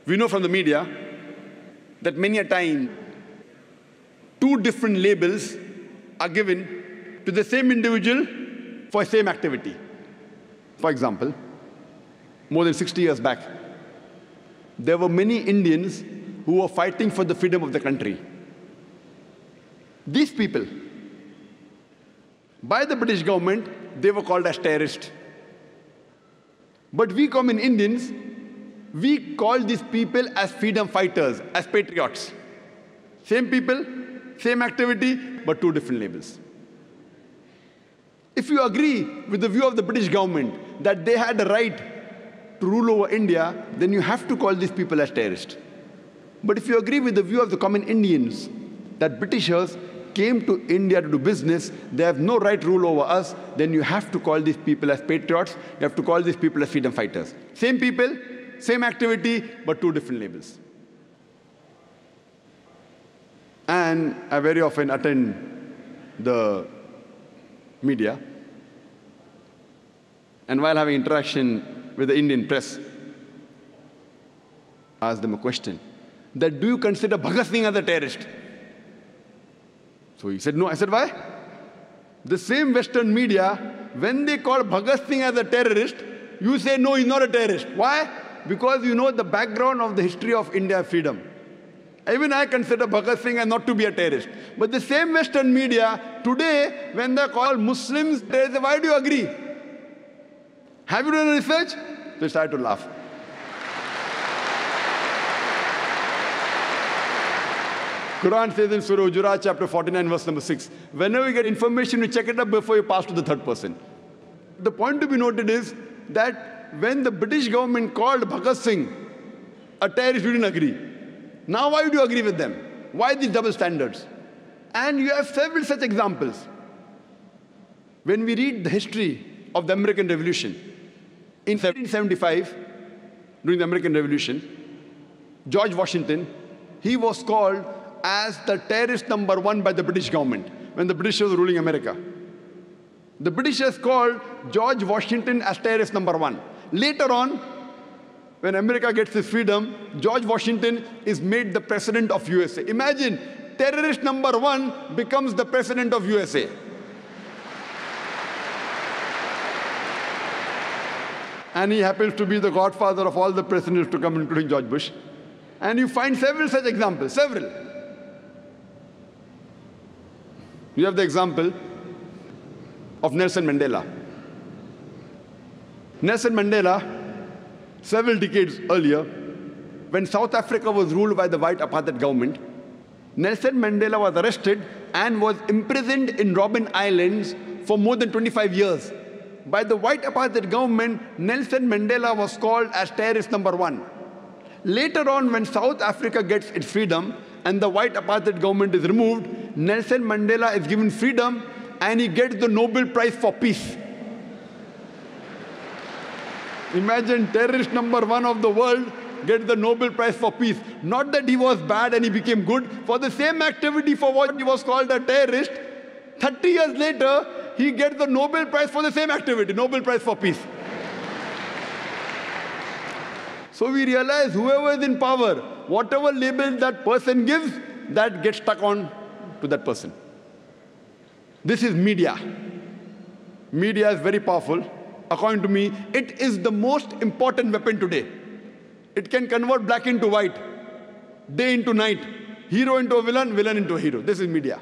We know from the media that many a time, two different labels are given to the same individual for the same activity. For example, more than 60 years back, there were many Indians who were fighting for the freedom of the country. These people, by the British government, they were called as terrorists. But we common Indians, we call these people as freedom fighters, as patriots. Same people, same activity, but two different labels. If you agree with the view of the British government that they had the right to rule over India, then you have to call these people as terrorists. But if you agree with the view of the common Indians that Britishers came to India to do business, they have no right to rule over us, then you have to call these people as patriots, you have to call these people as freedom fighters. Same people, same activity, but two different labels. And I very often attend the media, and while having interaction with the Indian press, I asked them a question, that do you consider Bhagat Singh as a terrorist? So he said, no. I said, why? The same Western media, when they call Bhagat Singh as a terrorist, you say, no, he's not a terrorist. Why? Because you know the background of the history of India's freedom. Even I consider Bhagat Singh as not to be a terrorist. But the same Western media, today, when they call Muslims terrorists, why do you agree? Have you done research? They start to laugh. Quran says in Surah Hujurat, chapter 49, verse number 6, whenever you get information, you check it up before you pass to the third person. The point to be noted is that when the British government called Bhagat Singh a terrorist, you didn't agree. Now why do you agree with them? Why these double standards? And you have several such examples. When we read the history of the American Revolution, in 1775, during the American Revolution, George Washington, he was called as the terrorist number one by the British government when the Britishers were ruling America. The Britishers called George Washington as terrorist number one. Later on, when America gets its freedom, George Washington is made the president of USA. Imagine, terrorist number one becomes the president of USA. And he happens to be the godfather of all the presidents to come, including George Bush. And you find several such examples, several. You have the example of Nelson Mandela. Nelson Mandela, several decades earlier, when South Africa was ruled by the white apartheid government, Nelson Mandela was arrested and was imprisoned in Robben Islands for more than 25 years. By the white apartheid government, Nelson Mandela was called as terrorist number one. Later on, when South Africa gets its freedom and the white apartheid government is removed, Nelson Mandela is given freedom and he gets the Nobel Prize for Peace. Imagine terrorist number one of the world gets the Nobel Prize for Peace. Not that he was bad and he became good. For the same activity for what he was called a terrorist, 30 years later, he gets the Nobel Prize for the same activity, Nobel Prize for Peace. So we realize whoever is in power, whatever label that person gives, that gets stuck on to that person. This is media. Media is very powerful. According to me, it is the most important weapon today. It can convert black into white, day into night, hero into a villain, villain into a hero. This is media.